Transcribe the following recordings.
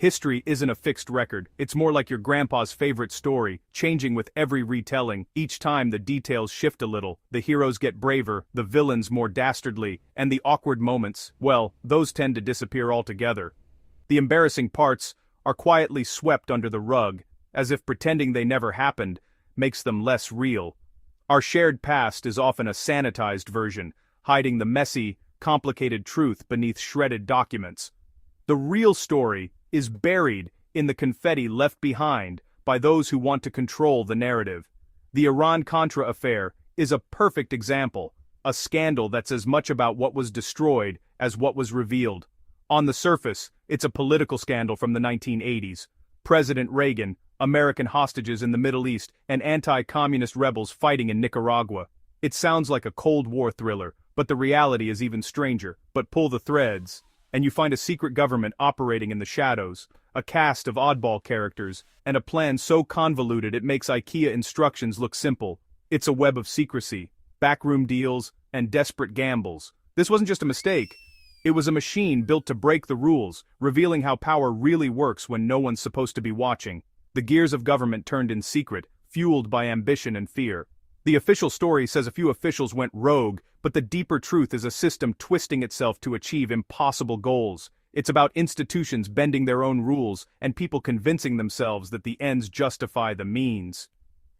History isn't a fixed record, it's more like your grandpa's favorite story, changing with every retelling. Each time the details shift a little, the heroes get braver, the villains more dastardly, and the awkward moments, well, those tend to disappear altogether. The embarrassing parts are quietly swept under the rug, as if pretending they never happened makes them less real. Our shared past is often a sanitized version, hiding the messy, complicated truth beneath shredded documents. The real story is buried in the confetti left behind by those who want to control the narrative. The Iran-Contra affair is a perfect example, a scandal that's as much about what was destroyed as what was revealed. On the surface, it's a political scandal from the 1980s. President Reagan, American hostages in the Middle East, and anti-communist rebels fighting in Nicaragua. It sounds like a Cold War thriller, but the reality is even stranger. But pull the threads, and you find a secret government operating in the shadows, a cast of oddball characters, and a plan so convoluted it makes IKEA instructions look simple. It's a web of secrecy, backroom deals, and desperate gambles. This wasn't just a mistake. It was a machine built to break the rules, revealing how power really works when no one's supposed to be watching. The gears of government turned in secret, fueled by ambition and fear. The official story says a few officials went rogue, but the deeper truth is a system twisting itself to achieve impossible goals. It's about institutions bending their own rules and people convincing themselves that the ends justify the means.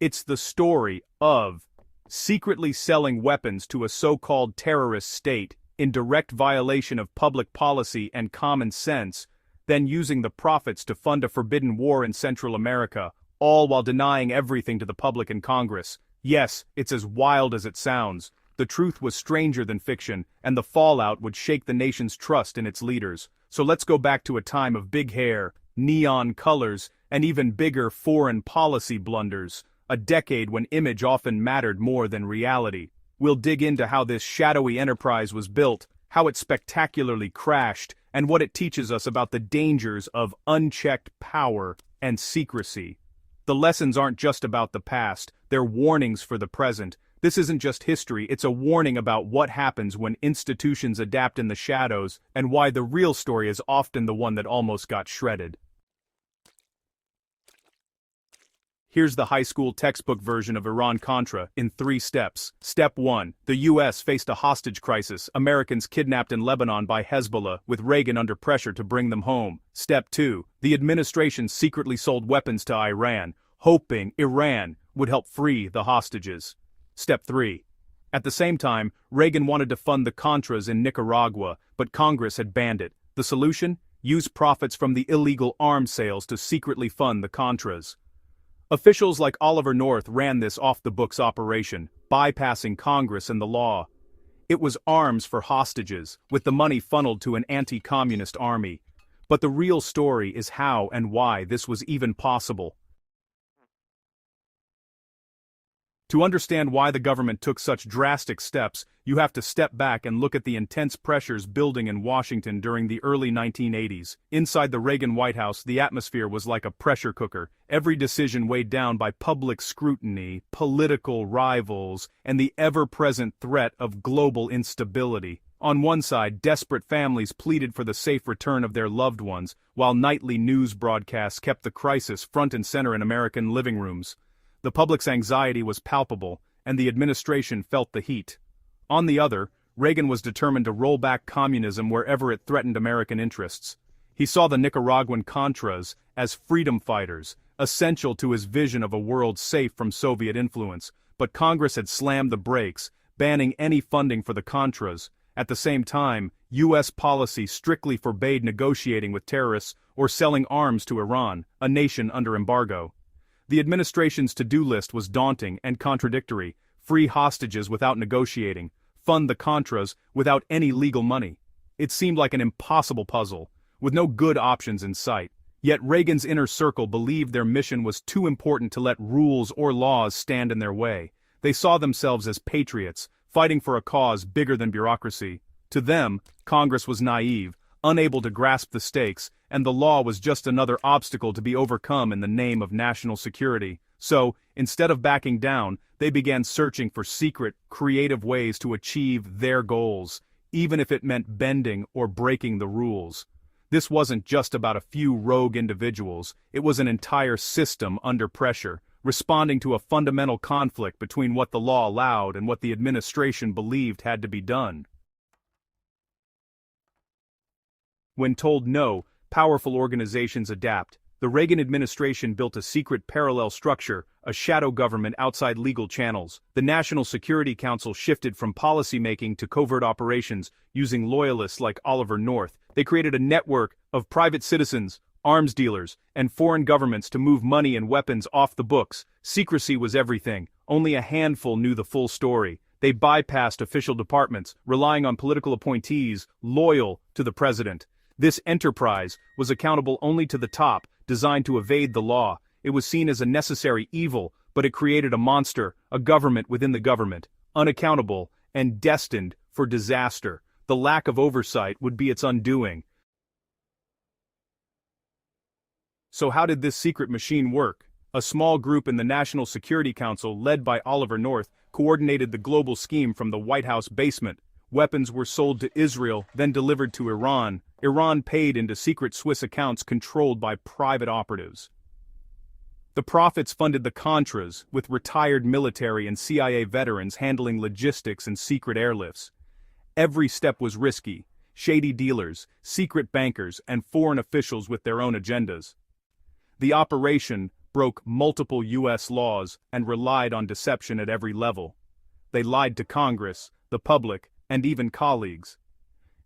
It's the story of secretly selling weapons to a so-called terrorist state, in direct violation of public policy and common sense, then using the profits to fund a forbidden war in Central America, all while denying everything to the public and Congress. Yes, it's as wild as it sounds. The truth was stranger than fiction, and the fallout would shake the nation's trust in its leaders. So let's go back to a time of big hair, neon colors, and even bigger foreign policy blunders, a decade when image often mattered more than reality. We'll dig into how this shadowy enterprise was built, how it spectacularly crashed, and what it teaches us about the dangers of unchecked power and secrecy. The lessons aren't just about the past, they're warnings for the present. This isn't just history, it's a warning about what happens when institutions adapt in the shadows, and why the real story is often the one that almost got shredded. Here's the high school textbook version of Iran-Contra in 3 steps. Step 1. The U.S. faced a hostage crisis, Americans kidnapped in Lebanon by Hezbollah, with Reagan under pressure to bring them home. Step 2. The administration secretly sold weapons to Iran, hoping Iran would help free the hostages. Step 3. At the same time, Reagan wanted to fund the Contras in Nicaragua, but Congress had banned it. The solution? Use profits from the illegal arms sales to secretly fund the Contras. Officials like Oliver North ran this off-the-books operation, bypassing Congress and the law. It was arms for hostages, with the money funneled to an anti-communist army. But the real story is how and why this was even possible. To understand why the government took such drastic steps, you have to step back and look at the intense pressures building in Washington during the early 1980s. Inside the Reagan White House, the atmosphere was like a pressure cooker. Every decision weighed down by public scrutiny, political rivals, and the ever-present threat of global instability. On one side, desperate families pleaded for the safe return of their loved ones, while nightly news broadcasts kept the crisis front and center in American living rooms. The public's anxiety was palpable, and the administration felt the heat. On the other, Reagan was determined to roll back communism wherever it threatened American interests. He saw the Nicaraguan Contras as freedom fighters, essential to his vision of a world safe from Soviet influence, but Congress had slammed the brakes, banning any funding for the Contras. At the same time, U.S. policy strictly forbade negotiating with terrorists or selling arms to Iran, a nation under embargo. The administration's to-do list was daunting and contradictory: free hostages without negotiating, fund the Contras without any legal money. It seemed like an impossible puzzle, with no good options in sight. Yet Reagan's inner circle believed their mission was too important to let rules or laws stand in their way. They saw themselves as patriots, fighting for a cause bigger than bureaucracy. To them, Congress was naive, unable to grasp the stakes, and the law was just another obstacle to be overcome in the name of national security. So, instead of backing down, they began searching for secret, creative ways to achieve their goals, even if it meant bending or breaking the rules. This wasn't just about a few rogue individuals, it was an entire system under pressure, responding to a fundamental conflict between what the law allowed and what the administration believed had to be done. When told no, powerful organizations adapt. The Reagan administration built a secret parallel structure, a shadow government outside legal channels. The National Security Council shifted from policymaking to covert operations, using loyalists like Oliver North. They created a network of private citizens, arms dealers, and foreign governments to move money and weapons off the books. Secrecy was everything. Only a handful knew the full story. They bypassed official departments, relying on political appointees loyal to the president. This enterprise was accountable only to the top, designed to evade the law. It was seen as a necessary evil, but it created a monster, a government within the government, unaccountable and destined for disaster. The lack of oversight would be its undoing. So how did this secret machine work? A small group in the National Security Council, led by Oliver North, coordinated the global scheme from the White House basement. Weapons were sold to Israel, then delivered to Iran. Iran paid into secret Swiss accounts controlled by private operatives. The profits funded the Contras, with retired military and CIA veterans handling logistics and secret airlifts. Every step was risky. Shady dealers, secret bankers, and foreign officials with their own agendas. The operation broke multiple U.S. laws and relied on deception at every level. They lied to Congress, the public, and even colleagues.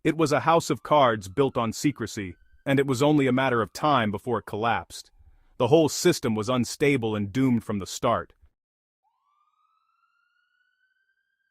It was a house of cards built on secrecy, and it was only a matter of time before it collapsed. The whole system was unstable and doomed from the start.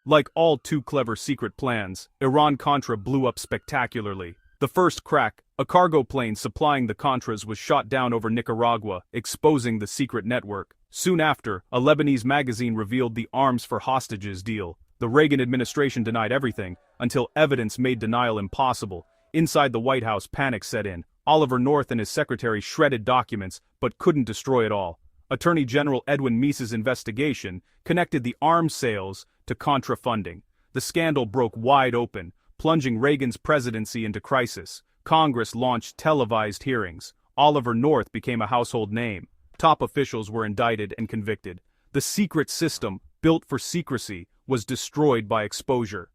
Like all too clever secret plans, Iran-Contra blew up spectacularly. The first crack, a cargo plane supplying the Contras, was shot down over Nicaragua, exposing the secret network. Soon after, a Lebanese magazine revealed the arms for hostages deal. The Reagan administration denied everything, until evidence made denial impossible. Inside the White House, panic set in. Oliver North and his secretary shredded documents, but couldn't destroy it all. Attorney General Edwin Meese's investigation connected the arms sales to Contra funding. The scandal broke wide open, plunging Reagan's presidency into crisis. Congress launched televised hearings. Oliver North became a household name. Top officials were indicted and convicted. The secret system, built for secrecy, was destroyed by exposure.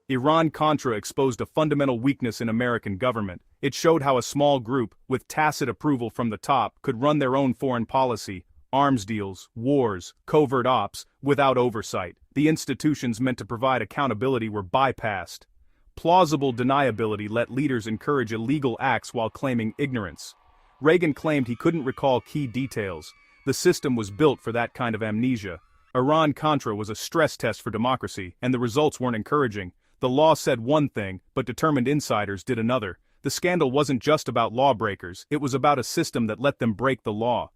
Iran-Contra exposed a fundamental weakness in American government. It showed how a small group, with tacit approval from the top, could run their own foreign policy, arms deals, wars, covert ops, without oversight. The institutions meant to provide accountability were bypassed. Plausible deniability let leaders encourage illegal acts while claiming ignorance. Reagan claimed he couldn't recall key details. The system was built for that kind of amnesia. Iran-Contra was a stress test for democracy, and the results weren't encouraging. The law said one thing, but determined insiders did another. The scandal wasn't just about lawbreakers, it was about a system that let them break the law.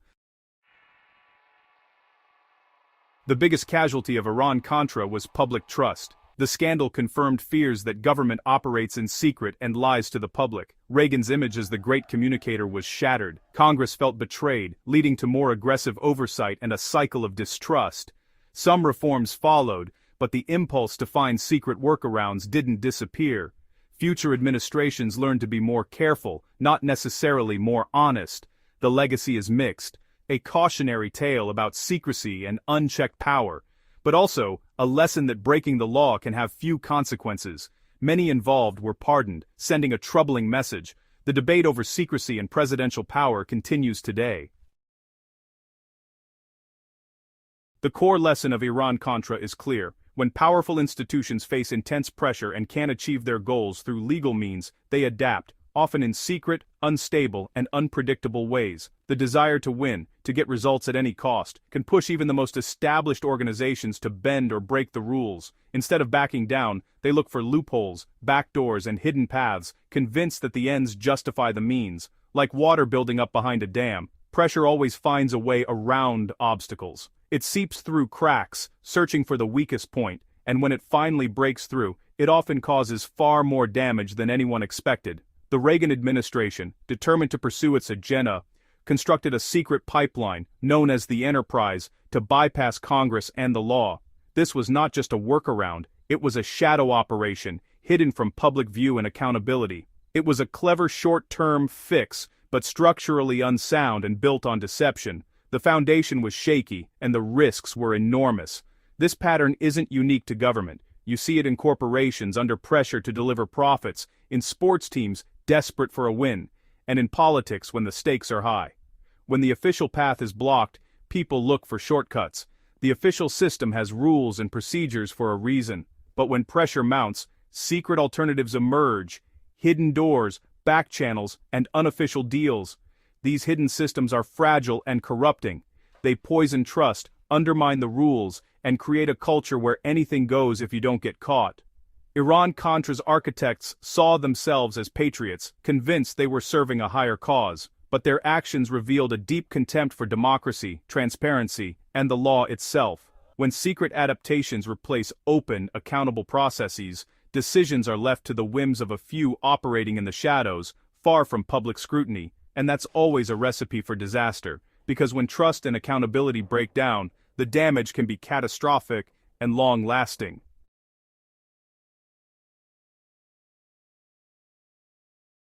The biggest casualty of Iran-Contra was public trust. The scandal confirmed fears that government operates in secret and lies to the public. Reagan's image as the great communicator was shattered. Congress felt betrayed, leading to more aggressive oversight and a cycle of distrust. Some reforms followed, but the impulse to find secret workarounds didn't disappear. Future administrations learned to be more careful, not necessarily more honest. The legacy is mixed. A cautionary tale about secrecy and unchecked power, but also a lesson that breaking the law can have few consequences. Many involved were pardoned, sending a troubling message. The debate over secrecy and presidential power continues today. The core lesson of Iran-Contra is clear. When powerful institutions face intense pressure and can't achieve their goals through legal means, they adapt, often in secret, unstable, and unpredictable ways. The desire to win, to get results at any cost, can push even the most established organizations to bend or break the rules. Instead of backing down, they look for loopholes, backdoors, and hidden paths, convinced that the ends justify the means. Like water building up behind a dam, pressure always finds a way around obstacles. It seeps through cracks, searching for the weakest point, and when it finally breaks through, it often causes far more damage than anyone expected. The Reagan administration, determined to pursue its agenda, constructed a secret pipeline, known as the Enterprise, to bypass Congress and the law. This was not just a workaround, it was a shadow operation, hidden from public view and accountability. It was a clever short-term fix, but structurally unsound and built on deception. The foundation was shaky, and the risks were enormous. This pattern isn't unique to government. You see it in corporations under pressure to deliver profits, in sports teams desperate for a win, and in politics when the stakes are high. When the official path is blocked, people look for shortcuts. The official system has rules and procedures for a reason. But when pressure mounts, secret alternatives emerge, hidden doors, back channels, and unofficial deals. These hidden systems are fragile and corrupting. They poison trust, undermine the rules, and create a culture where anything goes if you don't get caught. Iran-Contra's architects saw themselves as patriots, convinced they were serving a higher cause, but their actions revealed a deep contempt for democracy, transparency, and the law itself. When secret adaptations replace open, accountable processes, decisions are left to the whims of a few operating in the shadows, far from public scrutiny, and that's always a recipe for disaster, because when trust and accountability break down, the damage can be catastrophic and long-lasting.